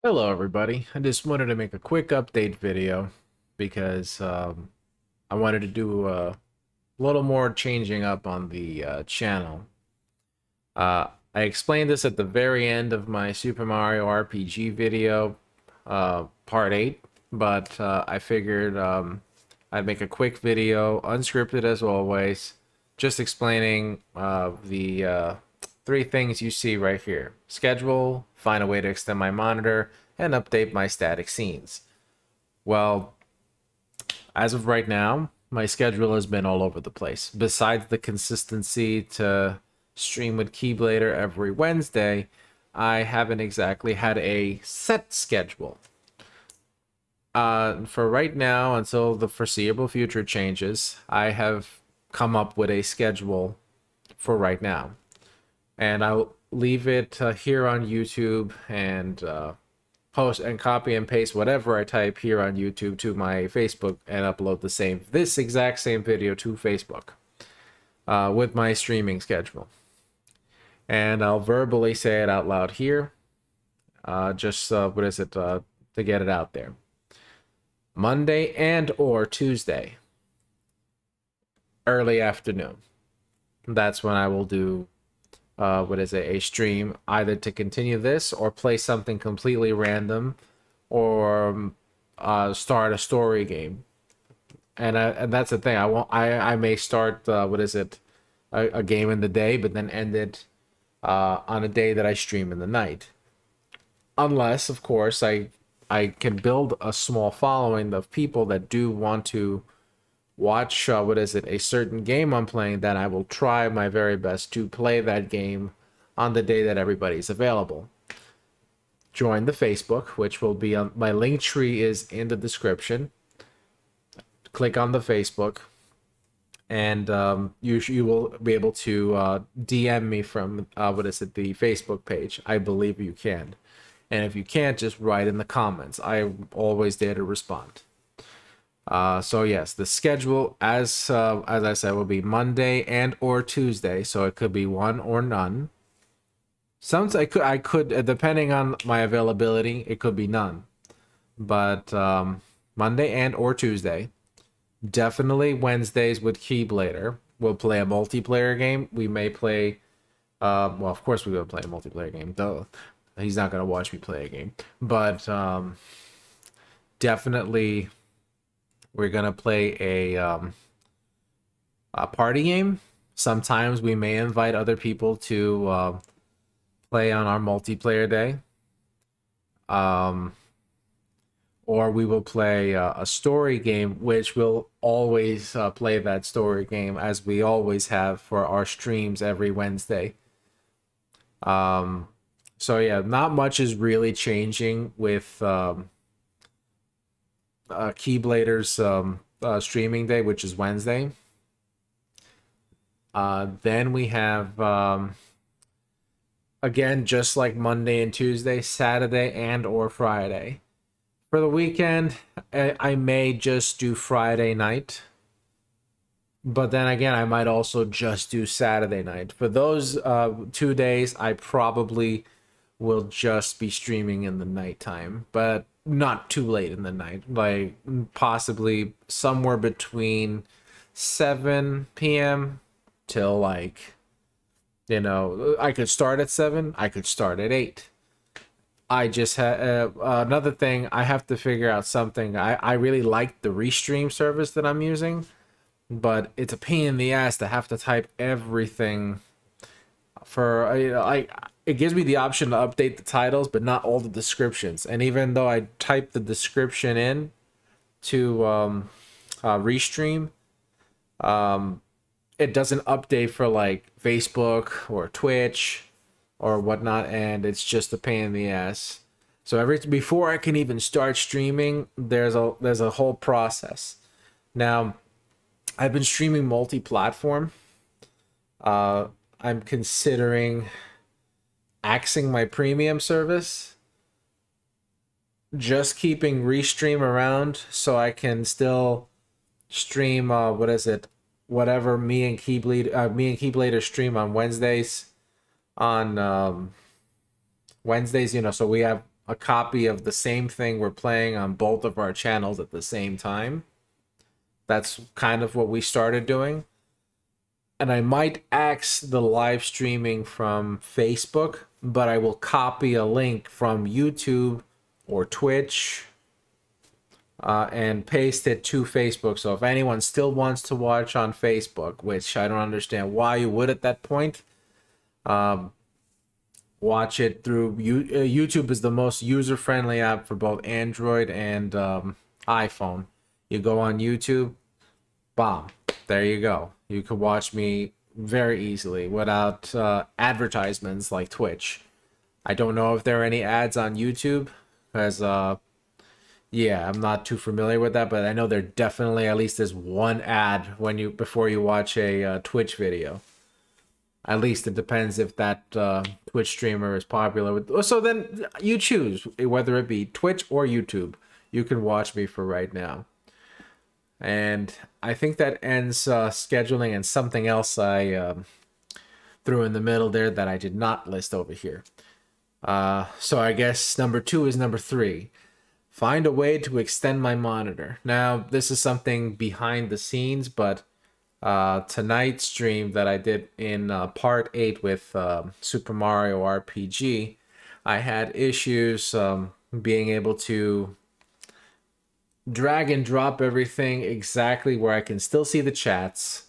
Hello everybody, I just wanted to make a quick update video because I wanted to do a little more changing up on the channel. I explained this at the very end of my Super Mario RPG video, part 8, but I figured I'd make a quick video, unscripted as always, just explaining the three things you see right here. Schedule, find a way to extend my monitor, and update my static scenes. Well, as of right now, my schedule has been all over the place. Besides the consistency to stream with Keyblader every Wednesday, I haven't exactly had a set schedule. For right now, until the foreseeable future changes, I have come up with a schedule for right now. And I'll leave it here on YouTube and post and copy and paste whatever I type here on YouTube to my Facebook and upload this exact same video to Facebook with my streaming schedule. And I'll verbally say it out loud here, to get it out there. Monday and or Tuesday, early afternoon. That's when I will do a stream, either to continue this or play something completely random or start a story game. And that's the thing. I may start a game in the day, but then end it on a day that I stream in the night. Unless, of course, I can build a small following of people that do want to watch a certain game I'm playing, then I will try my very best to play that game on the day that everybody's available. Join the Facebook, which will be on my link tree is in the description. Click on the Facebook, and you will be able to DM me from the Facebook page. I believe you can, and if you can't, just write in the comments. I'm always there to respond. So yes, the schedule, as I said, will be Monday and or Tuesday, so it could be one or none. Sometimes I could depending on my availability, it could be none. But Monday and or Tuesday. Definitely Wednesdays with Keyblader. We'll play a multiplayer game. We may play well, of course we will play a multiplayer game, though he's not gonna watch me play a game. But definitely we're gonna play a party game. Sometimes we may invite other people to play on our multiplayer day. Or we will play a story game, which will always play that story game as we always have for our streams every Wednesday. So yeah, not much is really changing with Keyblader's streaming day, which is Wednesday. Then we have again, just like Monday and Tuesday, Saturday and or Friday. For the weekend, I may just do Friday night. But then again, I might also just do Saturday night. For those 2 days, I probably will just be streaming in the nighttime. But not too late in the night. Like, possibly somewhere between 7 p.m. till, like, I could start at 7. I could start at 8. I just had another thing. I have to figure out something. I really like the Restream service that I'm using, but it's a pain in the ass to have to type everything for it gives me the option to update the titles, but not all the descriptions. And even though I type the description in to Restream, it doesn't update for like Facebook or Twitch or whatnot, and it's just a pain in the ass. So before I can even start streaming, there's a whole process. Now, I've been streaming multi-platform. I'm considering axing my premium service, just keeping Restream around so I can still stream whatever me and Keyblader stream on Wednesdays. On Wednesdays, so we have a copy of the same thing we're playing on both of our channels at the same time. That's kind of what we started doing. And I might axe the live streaming from Facebook, but I will copy a link from YouTube or Twitch and paste it to Facebook. So if anyone still wants to watch on Facebook, which I don't understand why you would at that point, watch it through YouTube. Is the most user-friendly app for both Android and iPhone. You go on YouTube, bomb, there you go. You can watch me very easily without advertisements like Twitch. I don't know if there are any ads on YouTube, because yeah, I'm not too familiar with that, but I know there definitely at least is one ad when before you watch a Twitch video. At least it depends if that Twitch streamer is popular. So then you choose whether it be Twitch or YouTube. You can watch me for right now. And I think that ends scheduling, and something else I threw in the middle there that I did not list over here. So I guess number 2 is number 3. Find a way to extend my monitor. Now, this is something behind the scenes, but tonight's stream that I did in part 8 with Super Mario RPG, I had issues being able to drag and drop everything exactly where I can still see the chats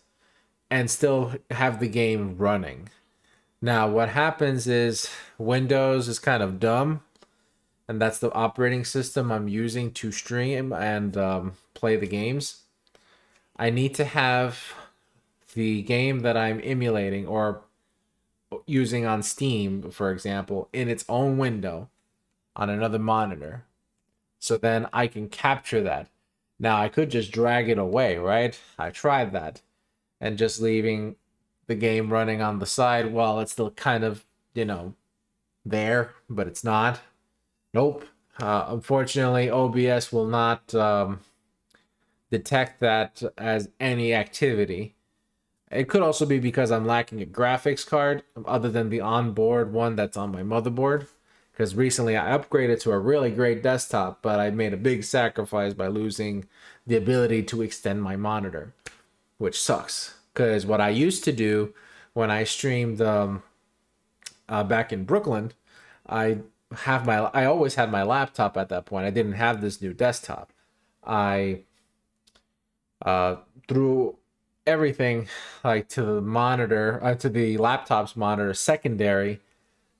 and still have the game running. Now, what happens is Windows is kind of dumb, and that's the operating system I'm using to stream and play the games. I need to have the game that I'm emulating or using on Steam, for example, in its own window on another monitor. So then I can capture that. Now, I could just drag it away, right? I tried that. And just leaving the game running on the side, well, it's still kind of, you know, there, but it's not. Nope. Unfortunately, OBS will not detect that as any activity. It could also be because I'm lacking a graphics card other than the onboard one that's on my motherboard. Because recently I upgraded to a really great desktop, but I made a big sacrifice by losing the ability to extend my monitor, which sucks. Because what I used to do when I streamed back in Brooklyn, I always had my laptop at that point. I didn't have this new desktop. I threw everything like to the monitor, to the laptop's monitor secondary,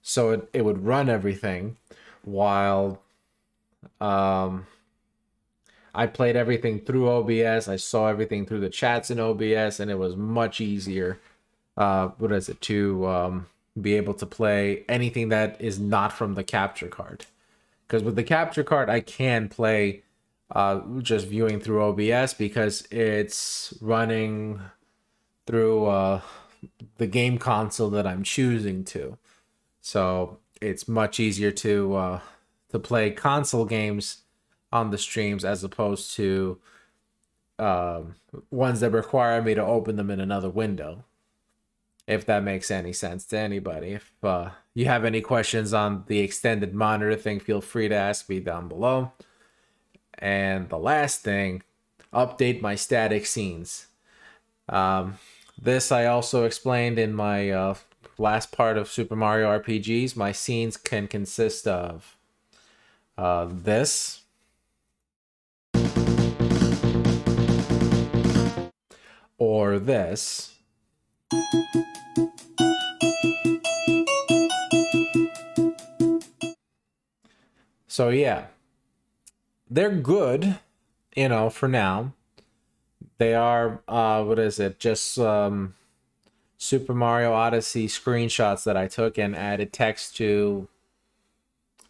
so it would run everything while I played everything through OBS. I saw everything through the chats in OBS, and it was much easier to be able to play anything that is not from the capture card. Because with the capture card, I can play just viewing through OBS because it's running through the game console that I'm choosing to. So it's much easier to play console games on the streams as opposed to ones that require me to open them in another window. If that makes any sense to anybody. If you have any questions on the extended monitor thing, feel free to ask me down below. And the last thing, update my static scenes. This I also explained in my last part of Super Mario RPGs. My scenes can consist of this, or this, so yeah, they're good, you know, for now. They are what is it, just Super Mario Odyssey screenshots that I took and added text to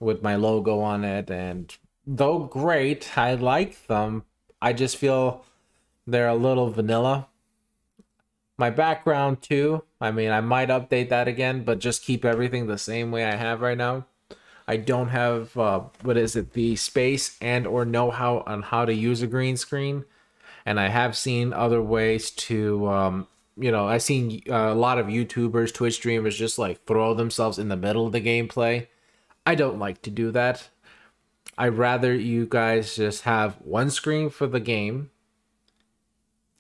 with my logo on it. And though great, I like them, I just feel they're a little vanilla. My background too, I mean, I might update that again, but just keep everything the same way I have right now. I don't have what is it, the space and or know-how on how to use a green screen. And I have seen other ways to you know, I've seen a lot of YouTubers, Twitch streamers just like throw themselves in the middle of the gameplay. I don't like to do that. I'd rather you guys just have one screen for the game.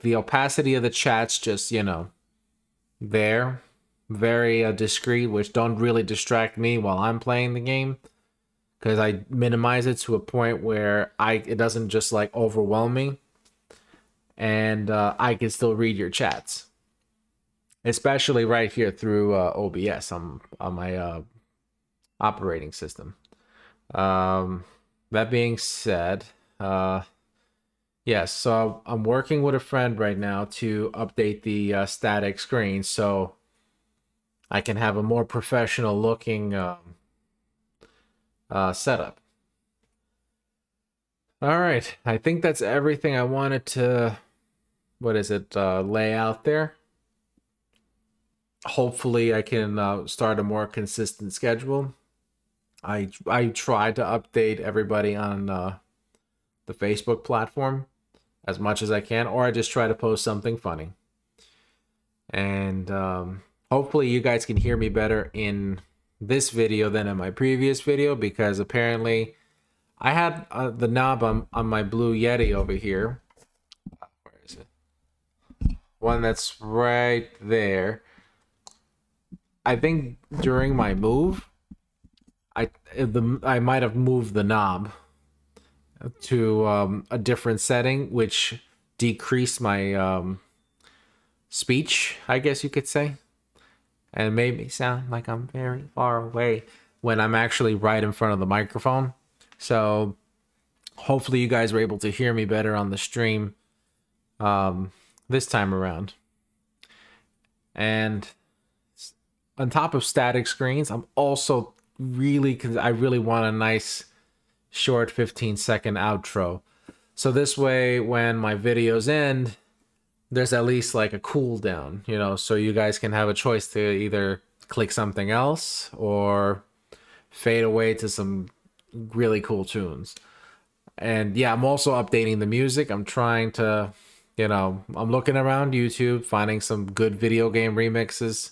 The opacity of the chat's just, there. Very discreet, which don't really distract me while I'm playing the game. Because I minimize it to a point where it doesn't just like overwhelm me. And I can still read your chats. Especially right here through OBS on my operating system. That being said, yes, so I'm working with a friend right now to update the static screen so I can have a more professional looking setup. All right, I think that's everything I wanted to, lay out there. Hopefully I can start a more consistent schedule. I try to update everybody on the Facebook platform as much as I can, or I just try to post something funny. And hopefully you guys can hear me better in this video than in my previous video, because apparently I had the knob on my Blue Yeti over here. Where is it? One that's right there. I think during my move, I might have moved the knob to a different setting, which decreased my speech, I guess you could say, and made me sound like I'm very far away when I'm actually right in front of the microphone. So hopefully you guys were able to hear me better on the stream this time around. And on top of static screens, I'm also I really want a nice short 15-second outro. So this way, when my videos end, there's at least like a cooldown, so you guys can have a choice to either click something else or fade away to some really cool tunes. And yeah, I'm also updating the music. I'm trying to, I'm looking around YouTube, finding some good video game remixes,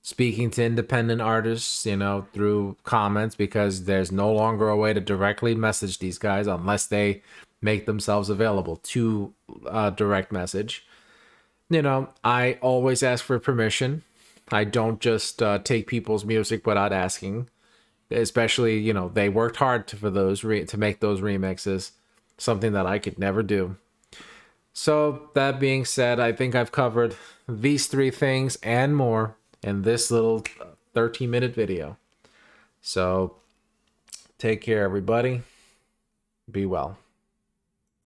speaking to independent artists, through comments, because there's no longer a way to directly message these guys unless they make themselves available to direct message. I always ask for permission. I don't just take people's music without asking. Especially, they worked hard to make those remixes, something that I could never do. So that being said, I think I've covered these 3 things and more in this little 13-minute video. So take care, everybody. Be well.